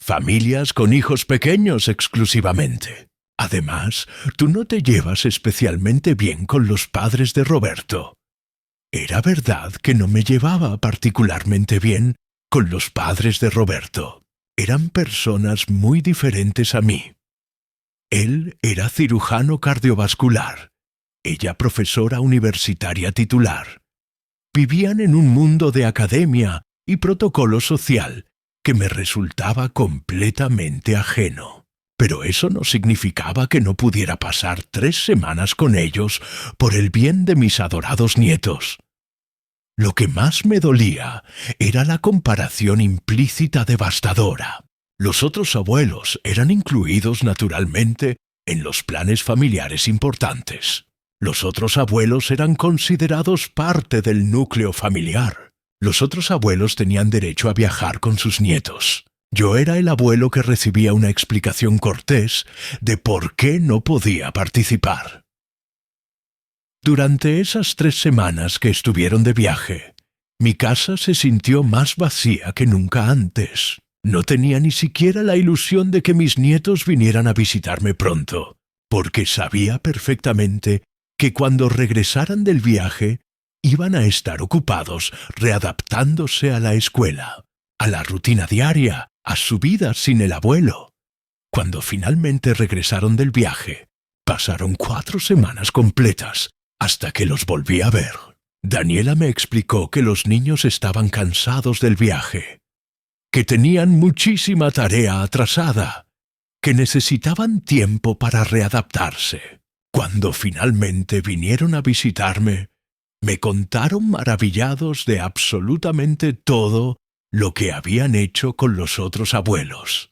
Familias con hijos pequeños exclusivamente. Además, tú no te llevas especialmente bien con los padres de Roberto. Era verdad que no me llevaba particularmente bien con los padres de Roberto. Eran personas muy diferentes a mí. Él era cirujano cardiovascular, ella profesora universitaria titular. Vivían en un mundo de academia y protocolo social que me resultaba completamente ajeno. Pero eso no significaba que no pudiera pasar 3 semanas con ellos por el bien de mis adorados nietos. Lo que más me dolía era la comparación implícita devastadora. Los otros abuelos eran incluidos naturalmente en los planes familiares importantes. Los otros abuelos eran considerados parte del núcleo familiar. Los otros abuelos tenían derecho a viajar con sus nietos. Yo era el abuelo que recibía una explicación cortés de por qué no podía participar. Durante esas 3 semanas que estuvieron de viaje, mi casa se sintió más vacía que nunca antes. No tenía ni siquiera la ilusión de que mis nietos vinieran a visitarme pronto, porque sabía perfectamente que cuando regresaran del viaje iban a estar ocupados readaptándose a la escuela, a la rutina diaria, a su vida sin el abuelo. Cuando finalmente regresaron del viaje, pasaron 4 semanas completas hasta que los volví a ver. Daniela me explicó que los niños estaban cansados del viaje, que tenían muchísima tarea atrasada, que necesitaban tiempo para readaptarse. Cuando finalmente vinieron a visitarme, me contaron maravillados de absolutamente todo lo que habían hecho con los otros abuelos.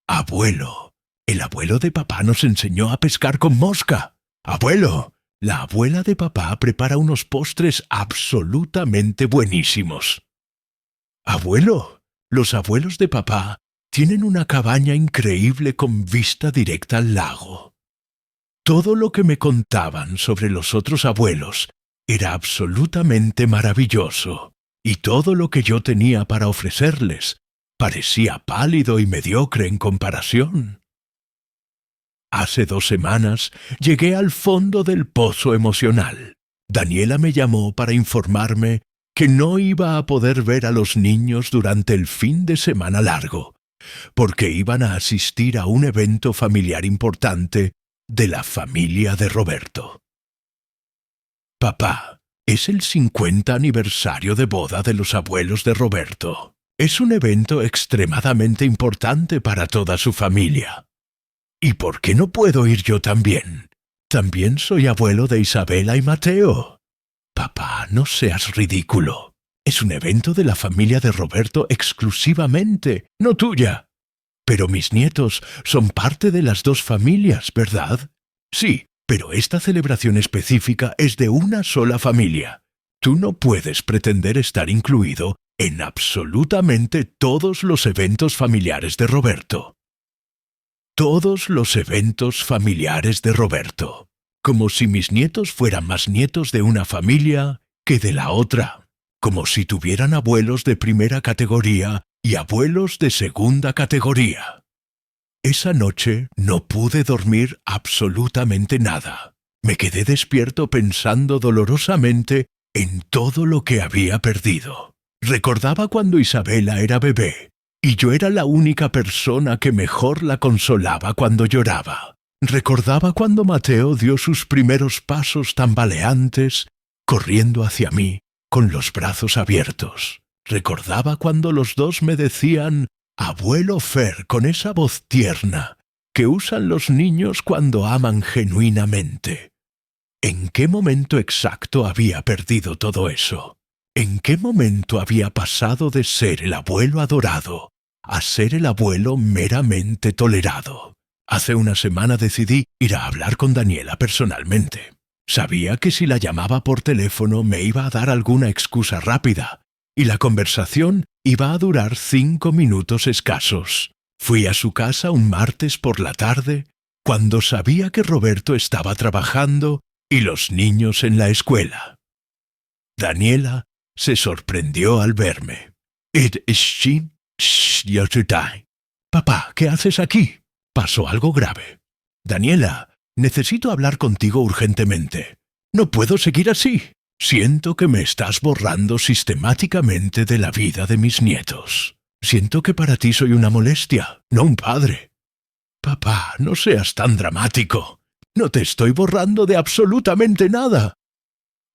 Abuelo, el abuelo de papá nos enseñó a pescar con mosca. Abuelo, la abuela de papá prepara unos postres absolutamente buenísimos. Abuelo, los abuelos de papá tienen una cabaña increíble con vista directa al lago. Todo lo que me contaban sobre los otros abuelos era absolutamente maravilloso, y todo lo que yo tenía para ofrecerles parecía pálido y mediocre en comparación. Hace 2 semanas llegué al fondo del pozo emocional. Daniela me llamó para informarme que no iba a poder ver a los niños durante el fin de semana largo, porque iban a asistir a un evento familiar importante de la familia de Roberto. Papá, es el 50 aniversario de boda de los abuelos de Roberto. Es un evento extremadamente importante para toda su familia. ¿Y por qué no puedo ir yo también? También soy abuelo de Isabela y Mateo. Papá, no seas ridículo. Es un evento de la familia de Roberto exclusivamente, no tuya. Pero mis nietos son parte de las 2 familias, ¿verdad? Sí, pero esta celebración específica es de una sola familia. Tú no puedes pretender estar incluido en absolutamente todos los eventos familiares de Roberto. Todos los eventos familiares de Roberto. Como si mis nietos fueran más nietos de una familia que de la otra. Como si tuvieran abuelos de primera categoría y abuelos de segunda categoría. Esa noche no pude dormir absolutamente nada. Me quedé despierto pensando dolorosamente en todo lo que había perdido. Recordaba cuando Isabela era bebé, y yo era la única persona que mejor la consolaba cuando lloraba. Recordaba cuando Mateo dio sus primeros pasos tambaleantes, corriendo hacia mí, con los brazos abiertos. Recordaba cuando los 2 me decían «Abuelo Fer», con esa voz tierna que usan los niños cuando aman genuinamente. ¿En qué momento exacto había perdido todo eso? ¿En qué momento había pasado de ser el abuelo adorado a ser el abuelo meramente tolerado? Hace una semana decidí ir a hablar con Daniela personalmente. Sabía que si la llamaba por teléfono me iba a dar alguna excusa rápida, y la conversación iba a durar 5 minutos escasos. Fui a su casa un martes por la tarde, cuando sabía que Roberto estaba trabajando y los niños en la escuela. Daniela se sorprendió al verme. «It is she yesterday», Papá, ¿qué haces aquí? Pasó algo grave. Daniela, necesito hablar contigo urgentemente. No puedo seguir así. Siento que me estás borrando sistemáticamente de la vida de mis nietos. Siento que para ti soy una molestia, no un padre. Papá, no seas tan dramático. No te estoy borrando de absolutamente nada.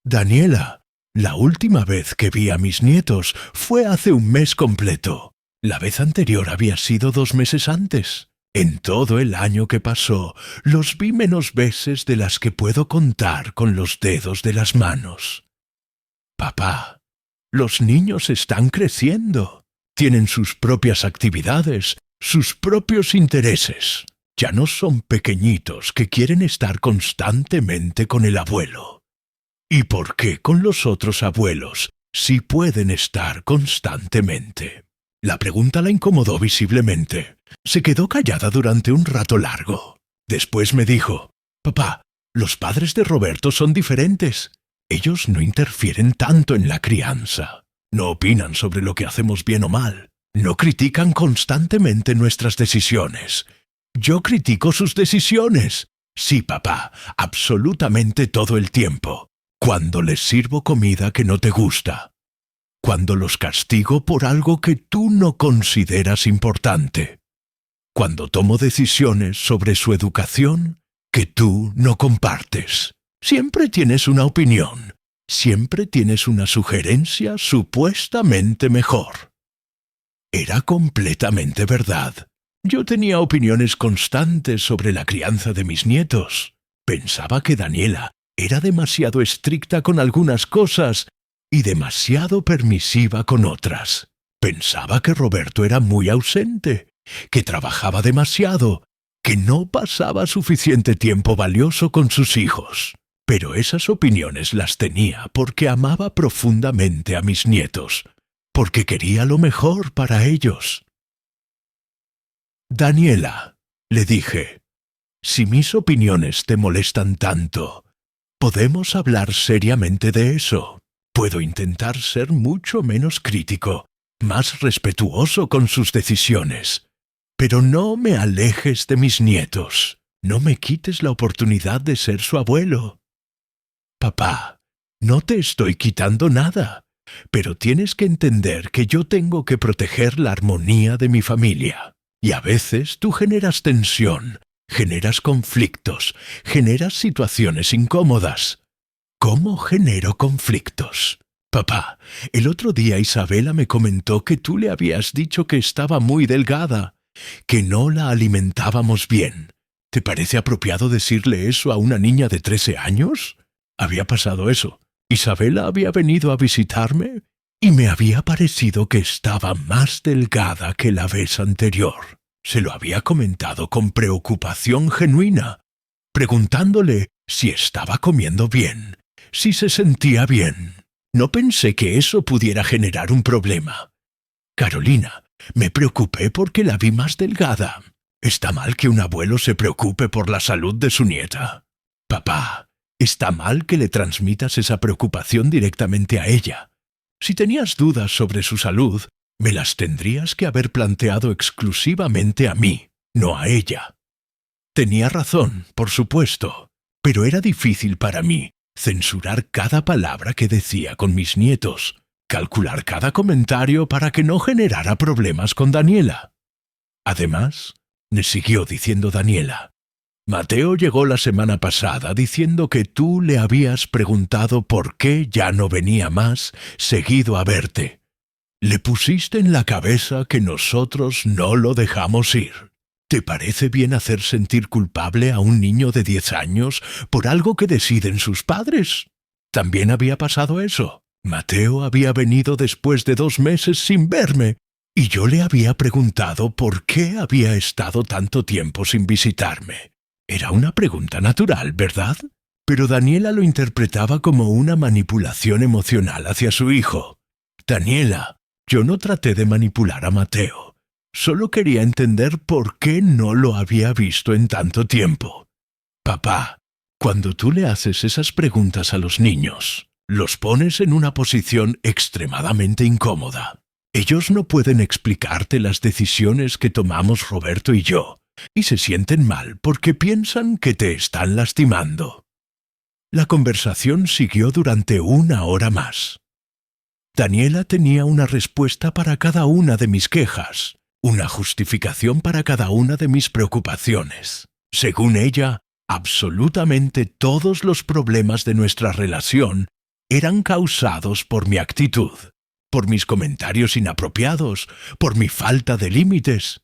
Daniela, la última vez que vi a mis nietos fue hace un mes completo. La vez anterior había sido 2 meses antes. En todo el año que pasó, los vi menos veces de las que puedo contar con los dedos de las manos. Papá, los niños están creciendo. Tienen sus propias actividades, sus propios intereses. Ya no son pequeñitos que quieren estar constantemente con el abuelo. ¿Y por qué con los otros abuelos sí pueden estar constantemente? La pregunta la incomodó visiblemente. Se quedó callada durante un rato largo. Después me dijo, «Papá, los padres de Roberto son diferentes. Ellos no interfieren tanto en la crianza. No opinan sobre lo que hacemos bien o mal. No critican constantemente nuestras decisiones. Yo critico sus decisiones. Sí, papá, absolutamente todo el tiempo. Cuando les sirvo comida que no te gusta. Cuando los castigo por algo que tú no consideras importante. Cuando tomo decisiones sobre su educación que tú no compartes. Siempre tienes una opinión. Siempre tienes una sugerencia supuestamente mejor». Era completamente verdad. Yo tenía opiniones constantes sobre la crianza de mis nietos. Pensaba que Daniela era demasiado estricta con algunas cosas y demasiado permisiva con otras. Pensaba que Roberto era muy ausente, que trabajaba demasiado, que no pasaba suficiente tiempo valioso con sus hijos. Pero esas opiniones las tenía porque amaba profundamente a mis nietos, porque quería lo mejor para ellos. «Daniela», le dije, «si mis opiniones te molestan tanto, podemos hablar seriamente de eso. Puedo intentar ser mucho menos crítico, más respetuoso con sus decisiones. Pero no me alejes de mis nietos. No me quites la oportunidad de ser su abuelo». «Papá, no te estoy quitando nada, pero tienes que entender que yo tengo que proteger la armonía de mi familia. Y a veces tú generas tensión, generas conflictos, generas situaciones incómodas». «¿Cómo genero conflictos?» «Papá, el otro día Isabela me comentó que tú le habías dicho que estaba muy delgada, que no la alimentábamos bien. ¿Te parece apropiado decirle eso a una niña de 13 años? Había pasado eso. Isabela había venido a visitarme y me había parecido que estaba más delgada que la vez anterior. Se lo había comentado con preocupación genuina, preguntándole si estaba comiendo bien, si se sentía bien. No pensé que eso pudiera generar un problema. Carolina, me preocupé porque la vi más delgada. ¿Está mal que un abuelo se preocupe por la salud de su nieta? Papá, está mal que le transmitas esa preocupación directamente a ella. Si tenías dudas sobre su salud, me las tendrías que haber planteado exclusivamente a mí, no a ella. Tenía razón, por supuesto, pero era difícil para mí censurar cada palabra que decía con mis nietos, calcular cada comentario para que no generara problemas con Daniela. Además, me siguió diciendo Daniela, «Mateo llegó la semana pasada diciendo que tú le habías preguntado por qué ya no venía más seguido a verte. Le pusiste en la cabeza que nosotros no lo dejamos ir. ¿Te parece bien hacer sentir culpable a un niño de 10 años por algo que deciden sus padres?» También había pasado eso. Mateo había venido después de 2 meses sin verme, y yo le había preguntado por qué había estado tanto tiempo sin visitarme. Era una pregunta natural, ¿verdad? Pero Daniela lo interpretaba como una manipulación emocional hacia su hijo. «Daniela, yo no traté de manipular a Mateo. Solo quería entender por qué no lo había visto en tanto tiempo. Papá, cuando tú le haces esas preguntas a los niños, los pones en una posición extremadamente incómoda. Ellos no pueden explicarte las decisiones que tomamos Roberto y yo, y se sienten mal porque piensan que te están lastimando. La conversación siguió durante 1 hora más. Daniela tenía una respuesta para cada una de mis quejas, una justificación para cada una de mis preocupaciones. Según ella, absolutamente todos los problemas de nuestra relación eran causados por mi actitud, por mis comentarios inapropiados, por mi falta de límites.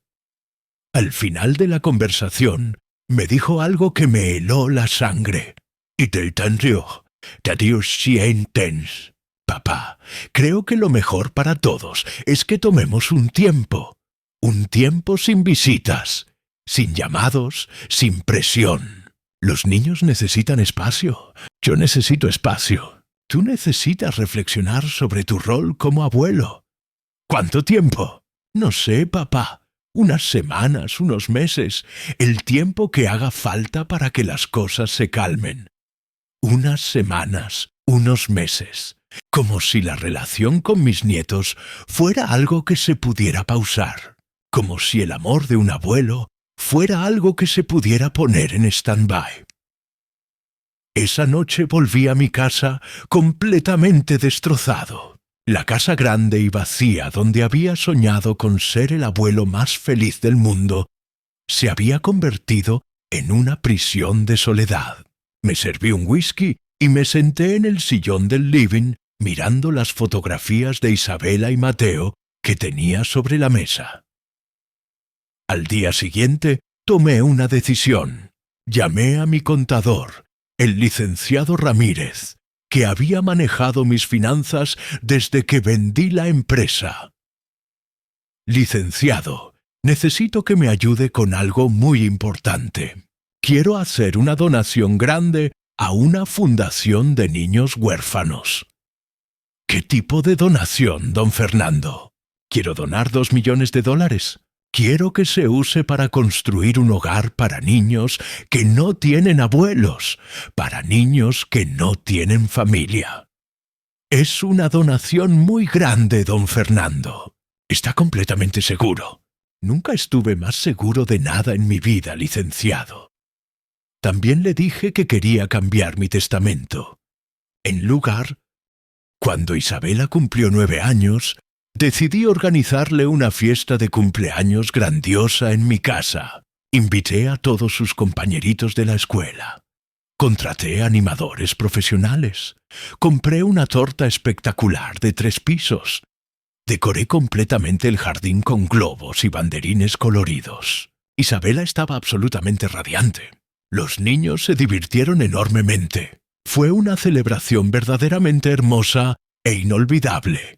Al final de la conversación, me dijo algo que me heló la sangre. Y te entendió, te dio sientes. Papá, creo que lo mejor para todos es que tomemos un tiempo sin visitas, sin llamados, sin presión. Los niños necesitan espacio, yo necesito espacio. Tú necesitas reflexionar sobre tu rol como abuelo. ¿Cuánto tiempo? No sé, papá. Unas semanas, unos meses, el tiempo que haga falta para que las cosas se calmen. Unas semanas, unos meses, como si la relación con mis nietos fuera algo que se pudiera pausar, como si el amor de un abuelo fuera algo que se pudiera poner en stand-by. Esa noche volví a mi casa completamente destrozado. La casa grande y vacía donde había soñado con ser el abuelo más feliz del mundo se había convertido en una prisión de soledad. Me serví un whisky y me senté en el sillón del living mirando las fotografías de Isabela y Mateo que tenía sobre la mesa. Al día siguiente tomé una decisión. Llamé a mi contador, el licenciado Ramírez, que había manejado mis finanzas desde que vendí la empresa. Licenciado, necesito que me ayude con algo muy importante. Quiero hacer una donación grande a una fundación de niños huérfanos. ¿Qué tipo de donación, don Fernando? Quiero donar $2 millones. Quiero que se use para construir un hogar para niños que no tienen abuelos, para niños que no tienen familia. Es una donación muy grande, don Fernando. ¿Está completamente seguro? Nunca estuve más seguro de nada en mi vida, licenciado. También le dije que quería cambiar mi testamento. En lugar, cuando Isabela cumplió 9 años, decidí organizarle una fiesta de cumpleaños grandiosa en mi casa. Invité a todos sus compañeritos de la escuela. Contraté animadores profesionales. Compré una torta espectacular de 3 pisos. Decoré completamente el jardín con globos y banderines coloridos. Isabela estaba absolutamente radiante. Los niños se divirtieron enormemente. Fue una celebración verdaderamente hermosa e inolvidable.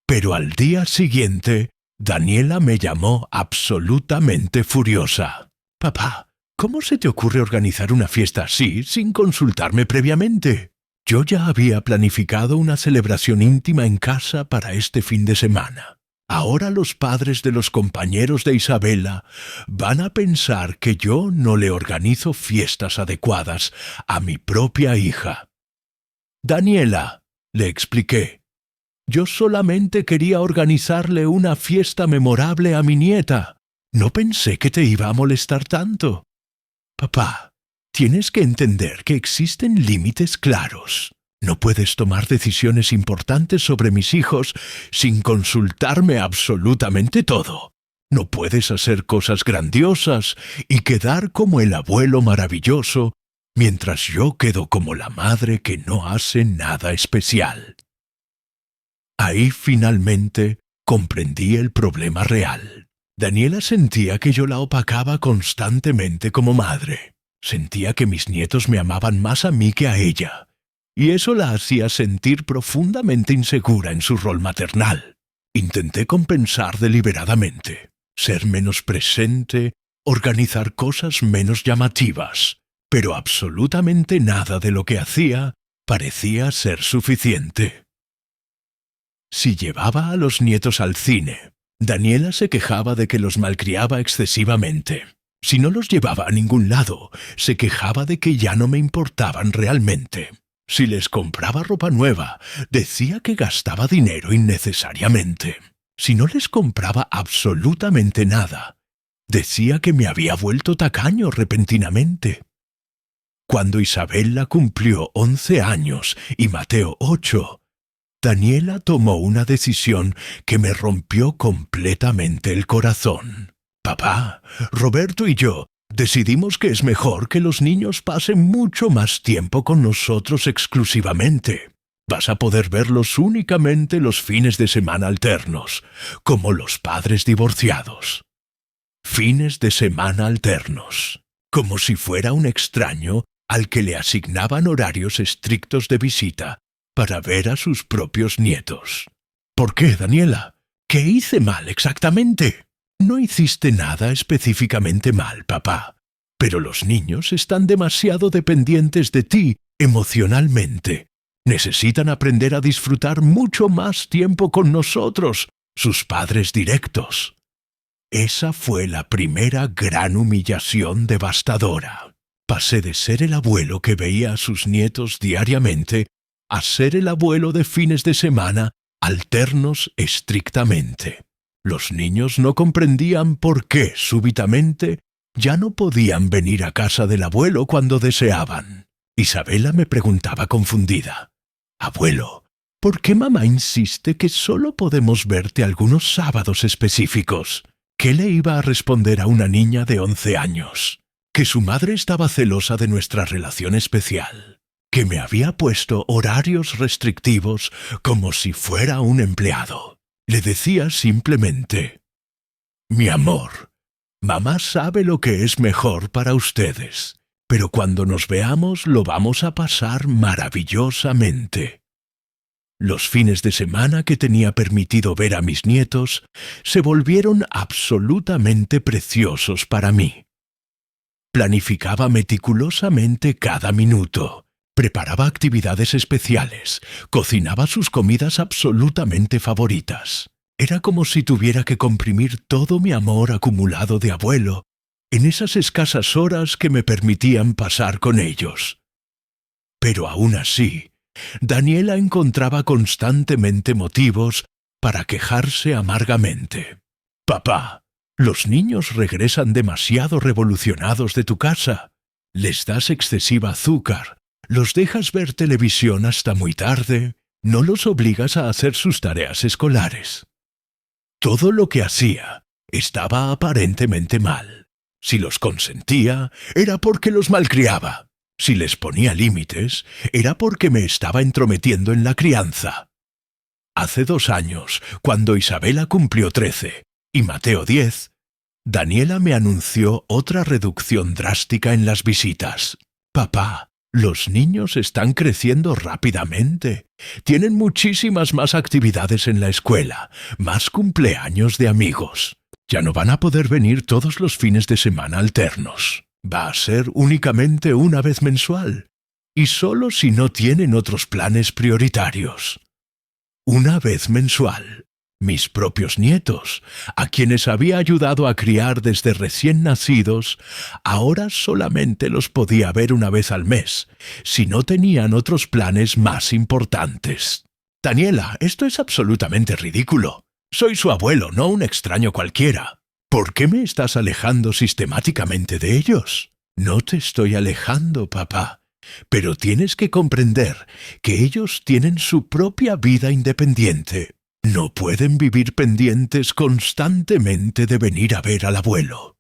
Pero al día siguiente, Daniela me llamó absolutamente furiosa. Papá, ¿cómo se te ocurre organizar una fiesta así sin consultarme previamente? Yo ya había planificado una celebración íntima en casa para este fin de semana. Ahora los padres de los compañeros de Isabela van a pensar que yo no le organizo fiestas adecuadas a mi propia hija. Daniela, le expliqué, yo solamente quería organizarle una fiesta memorable a mi nieta. No pensé que te iba a molestar tanto. Papá, tienes que entender que existen límites claros. No puedes tomar decisiones importantes sobre mis hijos sin consultarme absolutamente todo. No puedes hacer cosas grandiosas y quedar como el abuelo maravilloso, mientras yo quedo como la madre que no hace nada especial. Ahí finalmente comprendí el problema real. Daniela sentía que yo la opacaba constantemente como madre. Sentía que mis nietos me amaban más a mí que a ella. Y eso la hacía sentir profundamente insegura en su rol maternal. Intenté compensar deliberadamente, ser menos presente, organizar cosas menos llamativas, pero absolutamente nada de lo que hacía parecía ser suficiente. Si llevaba a los nietos al cine, Daniela se quejaba de que los malcriaba excesivamente. Si no los llevaba a ningún lado, se quejaba de que ya no me importaban realmente. Si les compraba ropa nueva, decía que gastaba dinero innecesariamente. si no les compraba absolutamente nada. Decía que me había vuelto tacaño repentinamente. Cuando Isabella cumplió 11 años y Mateo 8, Daniela tomó una decisión que me rompió completamente el corazón. Papá, Roberto y yo decidimos que es mejor que los niños pasen mucho más tiempo con nosotros exclusivamente. Vas a poder verlos únicamente los fines de semana alternos, como los padres divorciados. Fines de semana alternos, como si fuera un extraño al que le asignaban horarios estrictos de visita para ver a sus propios nietos. ¿Por qué, Daniela? ¿Qué hice mal exactamente? No hiciste nada específicamente mal, papá, pero los niños están demasiado dependientes de ti emocionalmente. Necesitan aprender a disfrutar mucho más tiempo con nosotros, sus padres directos. Esa fue la primera gran humillación devastadora. Pasé de ser el abuelo que veía a sus nietos diariamente a ser el abuelo de fines de semana alternos estrictamente. Los niños no comprendían por qué, súbitamente, ya no podían venir a casa del abuelo cuando deseaban. Isabella me preguntaba confundida: «Abuelo, ¿por qué mamá insiste que solo podemos verte algunos sábados específicos?» ¿Qué le iba a responder a una niña de 11 años? Que su madre estaba celosa de nuestra relación especial, que me había puesto horarios restrictivos como si fuera un empleado. Le decía simplemente: «Mi amor, mamá sabe lo que es mejor para ustedes, pero cuando nos veamos lo vamos a pasar maravillosamente». Los fines de semana que tenía permitido ver a mis nietos se volvieron absolutamente preciosos para mí. Planificaba meticulosamente cada minuto, preparaba actividades especiales, cocinaba sus comidas absolutamente favoritas. Era como si tuviera que comprimir todo mi amor acumulado de abuelo en esas escasas horas que me permitían pasar con ellos. Pero aún así, Daniela encontraba constantemente motivos para quejarse amargamente. «Papá, los niños regresan demasiado revolucionados de tu casa. Les das excesiva azúcar, los dejas ver televisión hasta muy tarde, no los obligas a hacer sus tareas escolares». Todo lo que hacía estaba aparentemente mal. Si los consentía, era porque los malcriaba. Si les ponía límites, era porque me estaba entrometiendo en la crianza. Hace 2 años, cuando Isabella cumplió 13 y Mateo 10, Daniela me anunció otra reducción drástica en las visitas. «Papá, los niños están creciendo rápidamente. Tienen muchísimas más actividades en la escuela, más cumpleaños de amigos. Ya no van a poder venir todos los fines de semana alternos. Va a ser únicamente una vez mensual, y solo si no tienen otros planes prioritarios. Una vez mensual, mis propios nietos, a quienes había ayudado a criar desde recién nacidos, ahora solamente los podía ver una vez al mes, si no tenían otros planes más importantes. Daniela, esto es absolutamente ridículo. Soy su abuelo, no un extraño cualquiera. ¿Por qué me estás alejando sistemáticamente de ellos? No te estoy alejando, papá, pero tienes que comprender que ellos tienen su propia vida independiente. No pueden vivir pendientes constantemente de venir a ver al abuelo».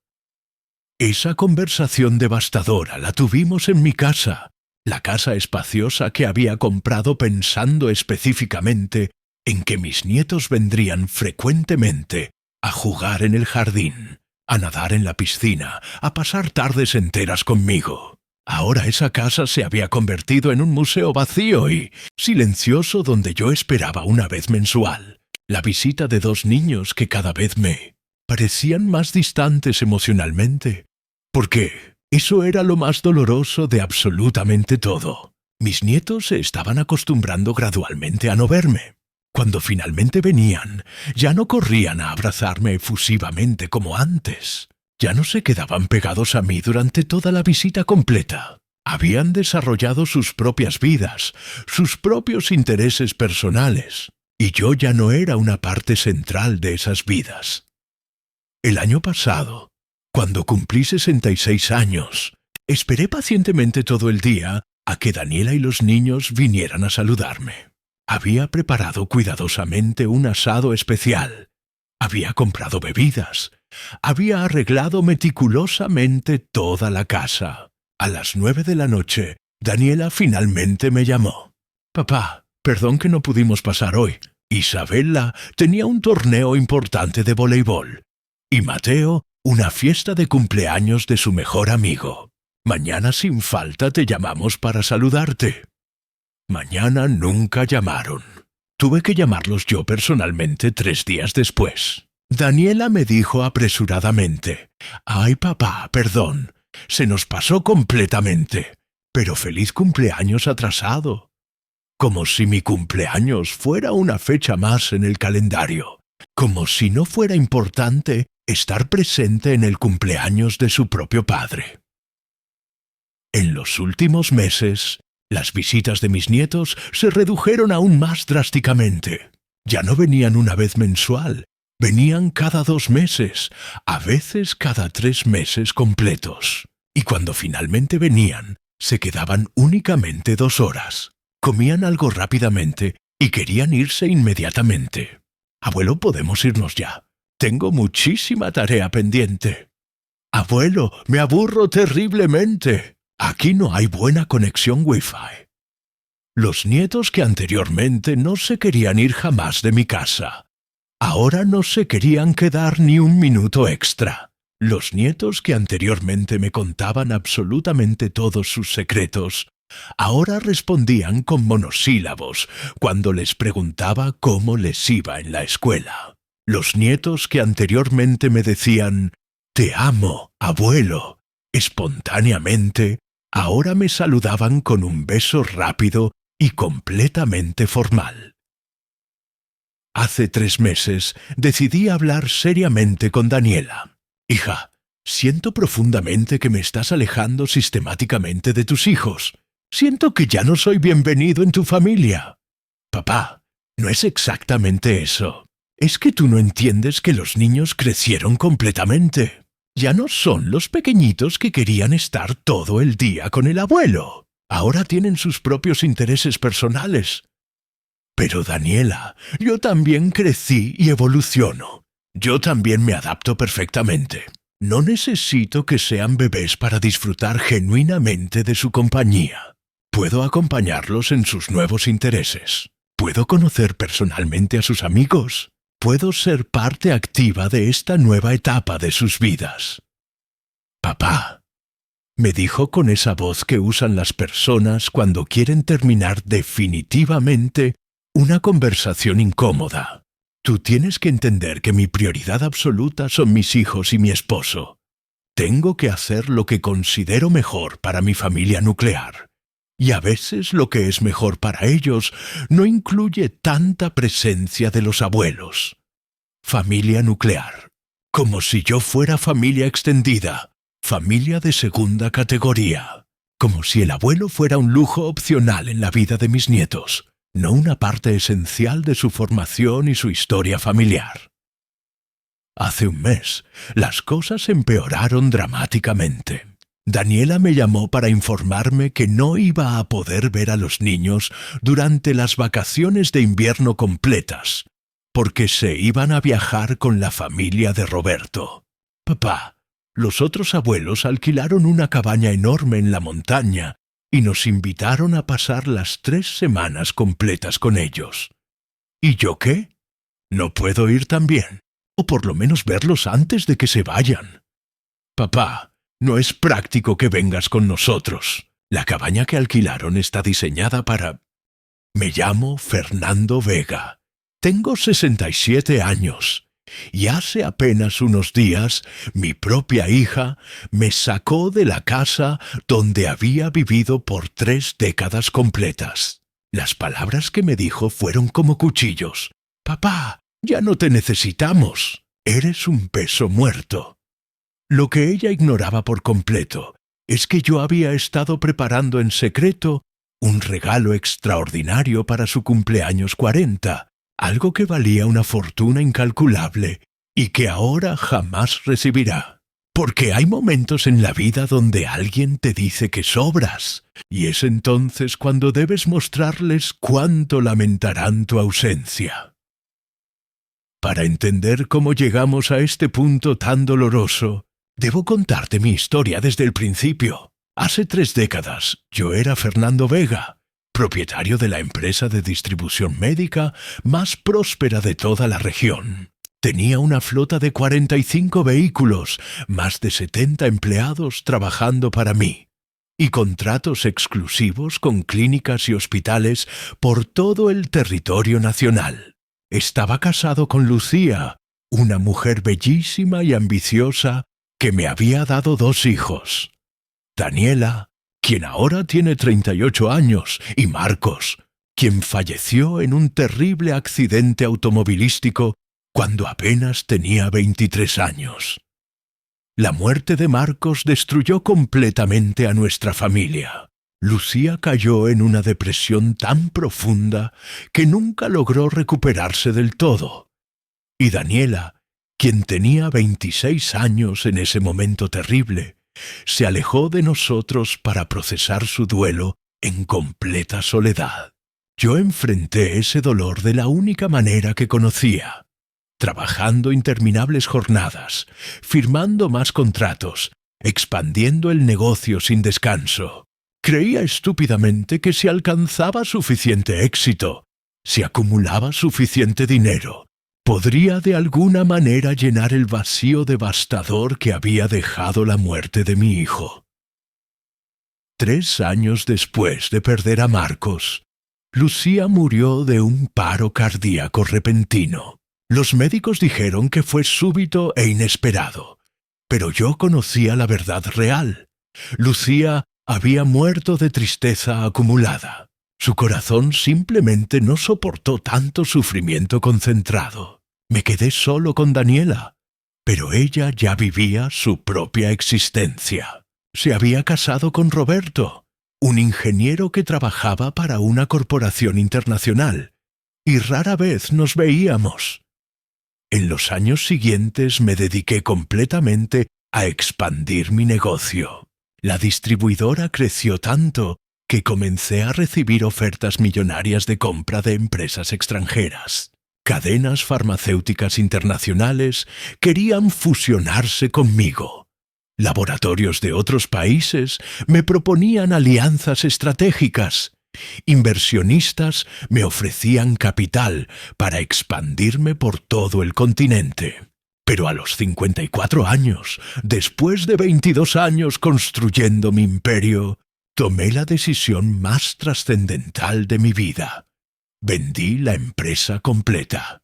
Esa conversación devastadora la tuvimos en mi casa, la casa espaciosa que había comprado pensando específicamente en que mis nietos vendrían frecuentemente a jugar en el jardín, a nadar en la piscina, a pasar tardes enteras conmigo. Ahora esa casa se había convertido en un museo vacío y silencioso donde yo esperaba una vez mensual la visita de 2 niños que cada vez me parecían más distantes emocionalmente, porque eso era lo más doloroso de absolutamente todo. Mis nietos se estaban acostumbrando gradualmente a no verme. Cuando finalmente venían, ya no corrían a abrazarme efusivamente como antes. Ya no se quedaban pegados a mí durante toda la visita completa. Habían desarrollado sus propias vidas, sus propios intereses personales. y yo ya no era una parte central de esas vidas. El año pasado, cuando cumplí 66 años, esperé pacientemente todo el día a que Daniela y los niños vinieran a saludarme. Había preparado cuidadosamente un asado especial. Había comprado bebidas. Había arreglado meticulosamente toda la casa. A las 9 de la noche, Daniela finalmente me llamó. «Papá, perdón que no pudimos pasar hoy. Isabella tenía un torneo importante de voleibol. Y Mateo, una fiesta de cumpleaños de su mejor amigo. Mañana sin falta te llamamos para saludarte». Mañana nunca llamaron. Tuve que llamarlos yo personalmente 3 días después. Daniela me dijo apresuradamente: «Ay, papá, perdón. Se nos pasó completamente. Pero feliz cumpleaños atrasado». Como si mi cumpleaños fuera una fecha más en el calendario. Como si no fuera importante estar presente en el cumpleaños de su propio padre. En los últimos meses, las visitas de mis nietos se redujeron aún más drásticamente. Ya no venían una vez mensual, venían cada 2 meses, a veces cada 3 meses completos. Y cuando finalmente venían, se quedaban únicamente 2 horas. Comían algo rápidamente y querían irse inmediatamente. «Abuelo, podemos irnos ya. Tengo muchísima tarea pendiente». «Abuelo, me aburro terriblemente. Aquí no hay buena conexión Wi-Fi». Los nietos que anteriormente no se querían ir jamás de mi casa, ahora no se querían quedar ni un minuto extra. Los nietos que anteriormente me contaban absolutamente todos sus secretos, ahora respondían con monosílabos cuando les preguntaba cómo les iba en la escuela. Los nietos que anteriormente me decían «Te amo, abuelo», espontáneamente, ahora me saludaban con un beso rápido y completamente formal. Hace 3 meses decidí hablar seriamente con Daniela. «Hija, siento profundamente que me estás alejando sistemáticamente de tus hijos. Siento que ya no soy bienvenido en tu familia». «Papá, no es exactamente eso. Es que tú no entiendes que los niños crecieron completamente. Ya no son los pequeñitos que querían estar todo el día con el abuelo. Ahora tienen sus propios intereses personales». «Pero Daniela, yo también crecí y evoluciono. Yo también me adapto perfectamente. No necesito que sean bebés para disfrutar genuinamente de su compañía. Puedo acompañarlos en sus nuevos intereses. Puedo conocer personalmente a sus amigos. Puedo ser parte activa de esta nueva etapa de sus vidas». «Papá», me dijo con esa voz que usan las personas cuando quieren terminar definitivamente una conversación incómoda, «tú tienes que entender que mi prioridad absoluta son mis hijos y mi esposo. Tengo que hacer lo que considero mejor para mi familia nuclear. Y a veces lo que es mejor para ellos no incluye tanta presencia de los abuelos. Familia nuclear. Como si yo fuera familia extendida, familia de segunda categoría. Como si el abuelo fuera un lujo opcional en la vida de mis nietos, no una parte esencial de su formación y su historia familiar». Hace un mes, las cosas empeoraron dramáticamente. Daniela me llamó para informarme que no iba a poder ver a los niños durante las vacaciones de invierno completas, porque se iban a viajar con la familia de Roberto. «Papá, los otros abuelos alquilaron una cabaña enorme en la montaña y nos invitaron a pasar las 3 semanas completas con ellos. ¿Y yo qué? ¿No puedo ir también? O por lo menos verlos antes de que se vayan». «Papá, no es práctico que vengas con nosotros. La cabaña que alquilaron está diseñada para...». Me llamo Fernando Vega. Tengo 67 años. Y hace apenas unos días, mi propia hija me sacó de la casa donde había vivido por 3 décadas completas. Las palabras que me dijo fueron como cuchillos. «Papá, ya no te necesitamos. Eres un peso muerto». Lo que ella ignoraba por completo es que yo había estado preparando en secreto un regalo extraordinario para su cumpleaños 40, algo que valía una fortuna incalculable y que ahora jamás recibirá. Porque hay momentos en la vida donde alguien te dice que sobras, y es entonces cuando debes mostrarles cuánto lamentarán tu ausencia. Para entender cómo llegamos a este punto tan doloroso, debo contarte mi historia desde el principio. Hace 3 décadas, yo era Fernando Vega, propietario de la empresa de distribución médica más próspera de toda la región. Tenía una flota de 45 vehículos, más de 70 empleados trabajando para mí, y contratos exclusivos con clínicas y hospitales por todo el territorio nacional. Estaba casado con Lucía, una mujer bellísima y ambiciosa que me había dado 2 hijos. Daniela, quien ahora tiene 38 años, y Marcos, quien falleció en un terrible accidente automovilístico cuando apenas tenía 23 años. La muerte de Marcos destruyó completamente a nuestra familia. Lucía cayó en una depresión tan profunda que nunca logró recuperarse del todo. Y Daniela, quien tenía 26 años en ese momento terrible, se alejó de nosotros para procesar su duelo en completa soledad. Yo enfrenté ese dolor de la única manera que conocía, trabajando interminables jornadas, firmando más contratos, expandiendo el negocio sin descanso. Creía estúpidamente que si alcanzaba suficiente éxito, si acumulaba suficiente dinero, podría de alguna manera llenar el vacío devastador que había dejado la muerte de mi hijo. 3 años después de perder a Marcos, Lucía murió de un paro cardíaco repentino. Los médicos dijeron que fue súbito e inesperado, pero yo conocía la verdad real. Lucía había muerto de tristeza acumulada. Su corazón simplemente no soportó tanto sufrimiento concentrado. Me quedé solo con Daniela, pero ella ya vivía su propia existencia. Se había casado con Roberto, un ingeniero que trabajaba para una corporación internacional, y rara vez nos veíamos. En los años siguientes me dediqué completamente a expandir mi negocio. La distribuidora creció tanto que comencé a recibir ofertas millonarias de compra de empresas extranjeras. Cadenas farmacéuticas internacionales querían fusionarse conmigo. Laboratorios de otros países me proponían alianzas estratégicas. Inversionistas me ofrecían capital para expandirme por todo el continente. Pero a los 54 años, después de 22 años construyendo mi imperio, tomé la decisión más trascendental de mi vida. Vendí la empresa completa.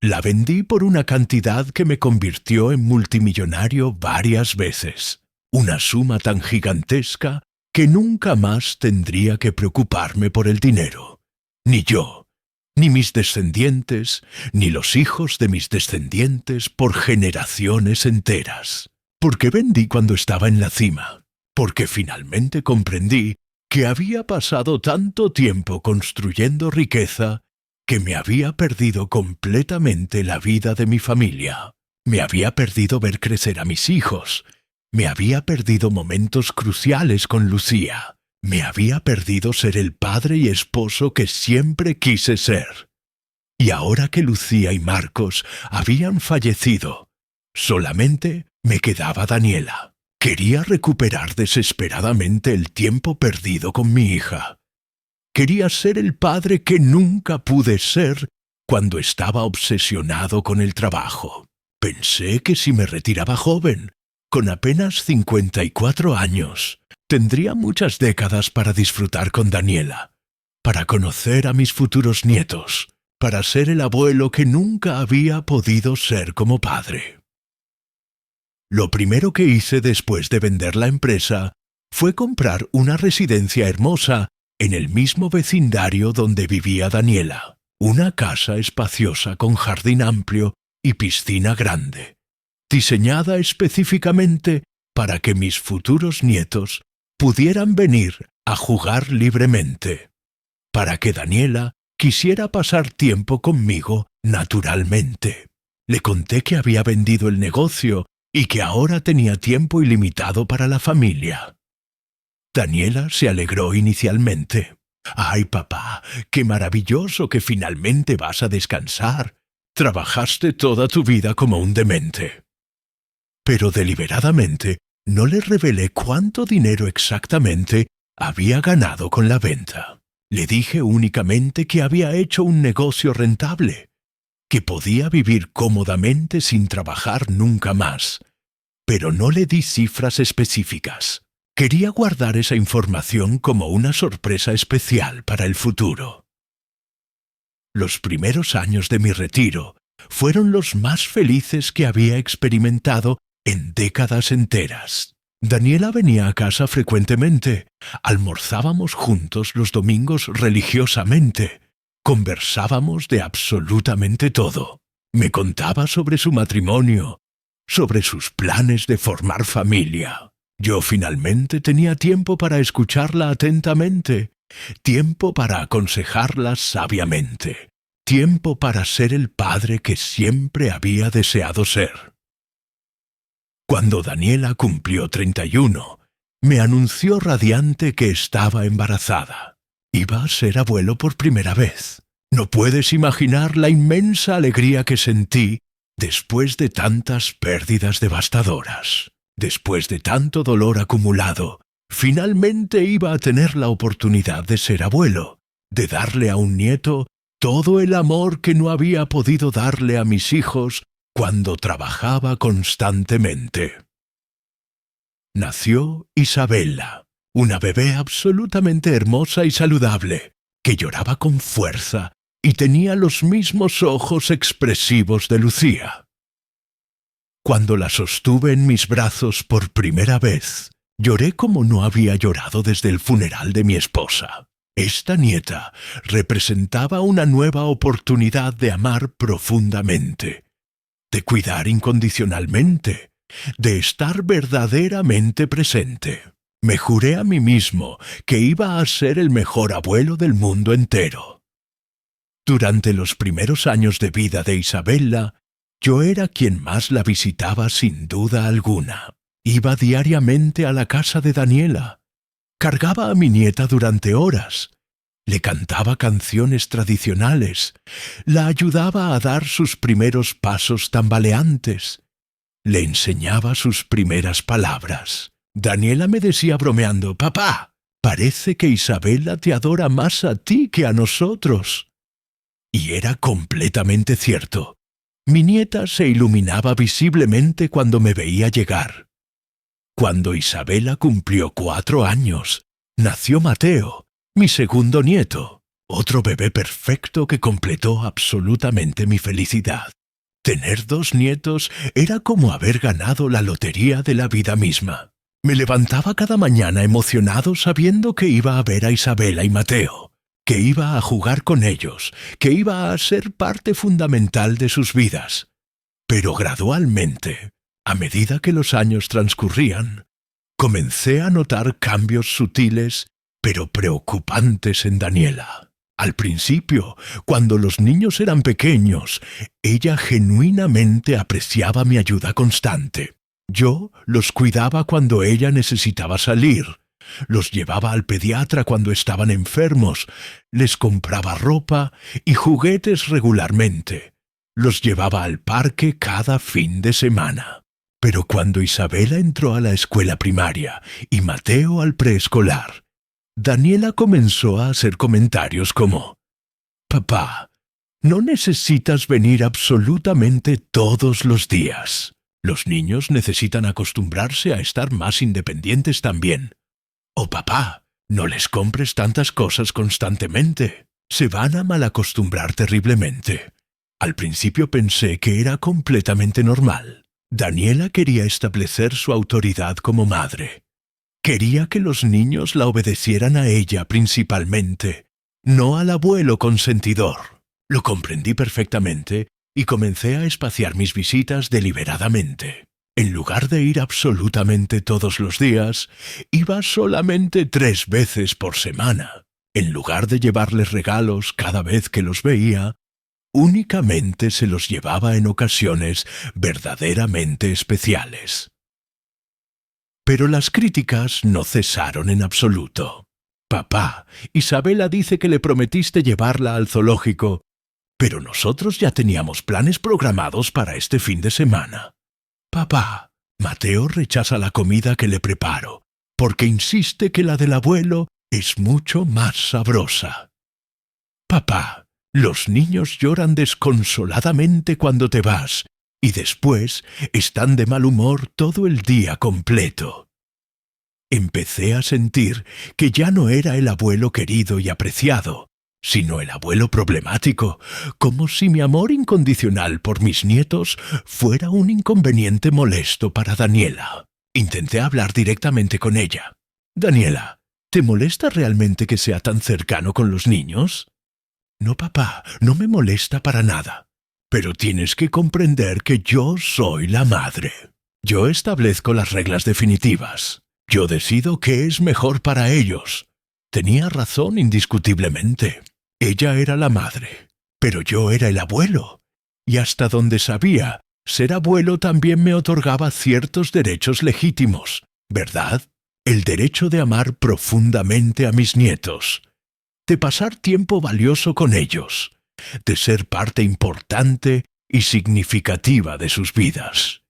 La vendí por una cantidad que me convirtió en multimillonario varias veces. Una suma tan gigantesca que nunca más tendría que preocuparme por el dinero. Ni yo, ni mis descendientes, ni los hijos de mis descendientes por generaciones enteras. Porque vendí cuando estaba en la cima. Porque finalmente comprendí que había pasado tanto tiempo construyendo riqueza que me había perdido completamente la vida de mi familia. Me había perdido ver crecer a mis hijos. Me había perdido momentos cruciales con Lucía. Me había perdido ser el padre y esposo que siempre quise ser. Y ahora que Lucía y Marcos habían fallecido, solamente me quedaba Daniela. Quería recuperar desesperadamente el tiempo perdido con mi hija. Quería ser el padre que nunca pude ser cuando estaba obsesionado con el trabajo. Pensé que si me retiraba joven, con apenas 54 años, tendría muchas décadas para disfrutar con Daniela, para conocer a mis futuros nietos, para ser el abuelo que nunca había podido ser como padre. Lo primero que hice después de vender la empresa fue comprar una residencia hermosa en el mismo vecindario donde vivía Daniela, una casa espaciosa con jardín amplio y piscina grande, diseñada específicamente para que mis futuros nietos pudieran venir a jugar libremente, para que Daniela, quisiera pasar tiempo conmigo naturalmente. Le conté que había vendido el negocio y que ahora tenía tiempo ilimitado para la familia. Daniela se alegró inicialmente. «Ay, papá, qué maravilloso que finalmente vas a descansar. Trabajaste toda tu vida como un demente». Pero deliberadamente no le revelé cuánto dinero exactamente había ganado con la venta. Le dije únicamente que había hecho un negocio rentable, que podía vivir cómodamente sin trabajar nunca más, pero no le di cifras específicas. Quería guardar esa información como una sorpresa especial para el futuro. Los primeros años de mi retiro fueron los más felices que había experimentado en décadas enteras. Daniela venía a casa frecuentemente, almorzábamos juntos los domingos religiosamente, conversábamos de absolutamente todo. Me contaba sobre su matrimonio, sobre sus planes de formar familia. Yo finalmente tenía tiempo para escucharla atentamente, tiempo para aconsejarla sabiamente, tiempo para ser el padre que siempre había deseado ser. Cuando Daniela cumplió 31, me anunció radiante que estaba embarazada. Iba a ser abuelo por primera vez. No puedes imaginar la inmensa alegría que sentí después de tantas pérdidas devastadoras. Después de tanto dolor acumulado, finalmente iba a tener la oportunidad de ser abuelo, de darle a un nieto todo el amor que no había podido darle a mis hijos cuando trabajaba constantemente. Nació Isabella, una bebé absolutamente hermosa y saludable, que lloraba con fuerza y tenía los mismos ojos expresivos de Lucía. Cuando la sostuve en mis brazos por primera vez, lloré como no había llorado desde el funeral de mi esposa. Esta nieta representaba una nueva oportunidad de amar profundamente, de cuidar incondicionalmente, de estar verdaderamente presente. Me juré a mí mismo que iba a ser el mejor abuelo del mundo entero. Durante los primeros años de vida de Isabella, yo era quien más la visitaba sin duda alguna. Iba diariamente a la casa de Daniela. Cargaba a mi nieta durante horas. Le cantaba canciones tradicionales. La ayudaba a dar sus primeros pasos tambaleantes. Le enseñaba sus primeras palabras. Daniela me decía bromeando: «Papá, parece que Isabella te adora más a ti que a nosotros». Y era completamente cierto. Mi nieta se iluminaba visiblemente cuando me veía llegar. Cuando Isabella cumplió 4 años, nació Mateo, mi segundo nieto, otro bebé perfecto que completó absolutamente mi felicidad. Tener 2 nietos era como haber ganado la lotería de la vida misma. Me levantaba cada mañana emocionado sabiendo que iba a ver a Isabella y Mateo, que iba a jugar con ellos, que iba a ser parte fundamental de sus vidas. Pero gradualmente, a medida que los años transcurrían, comencé a notar cambios sutiles pero preocupantes en Daniela. Al principio, cuando los niños eran pequeños, ella genuinamente apreciaba mi ayuda constante. Yo los cuidaba cuando ella necesitaba salir, los llevaba al pediatra cuando estaban enfermos, les compraba ropa y juguetes regularmente, los llevaba al parque cada fin de semana. Pero cuando Isabella entró a la escuela primaria y Mateo al preescolar, Daniela comenzó a hacer comentarios como: «Papá, no necesitas venir absolutamente todos los días. Los niños necesitan acostumbrarse a estar más independientes también. O papá, no les compres tantas cosas constantemente. Se van a malacostumbrar terriblemente». Al principio pensé que era completamente normal. Daniela quería establecer su autoridad como madre. Quería que los niños la obedecieran a ella principalmente, no al abuelo consentidor. Lo comprendí perfectamente y comencé a espaciar mis visitas deliberadamente. En lugar de ir absolutamente todos los días, iba solamente 3 veces por semana. En lugar de llevarles regalos cada vez que los veía, únicamente se los llevaba en ocasiones verdaderamente especiales. Pero las críticas no cesaron en absoluto. Papá, Isabela dice que le prometiste llevarla al zoológico, pero nosotros ya teníamos planes programados para este fin de semana. Papá, Mateo rechaza la comida que le preparo, porque insiste que la del abuelo es mucho más sabrosa. Papá, los niños lloran desconsoladamente cuando te vas, y después están de mal humor todo el día completo. Empecé a sentir que ya no era el abuelo querido y apreciado, sino el abuelo problemático, como si mi amor incondicional por mis nietos fuera un inconveniente molesto para Daniela. Intenté hablar directamente con ella. Daniela, ¿te molesta realmente que sea tan cercano con los niños? No, papá, no me molesta para nada. Pero tienes que comprender que yo soy la madre. Yo establezco las reglas definitivas. Yo decido qué es mejor para ellos. Tenía razón indiscutiblemente. Ella era la madre, pero yo era el abuelo. Y hasta donde sabía, ser abuelo también me otorgaba ciertos derechos legítimos, ¿verdad? El derecho de amar profundamente a mis nietos, de pasar tiempo valioso con ellos, de ser parte importante y significativa de sus vidas.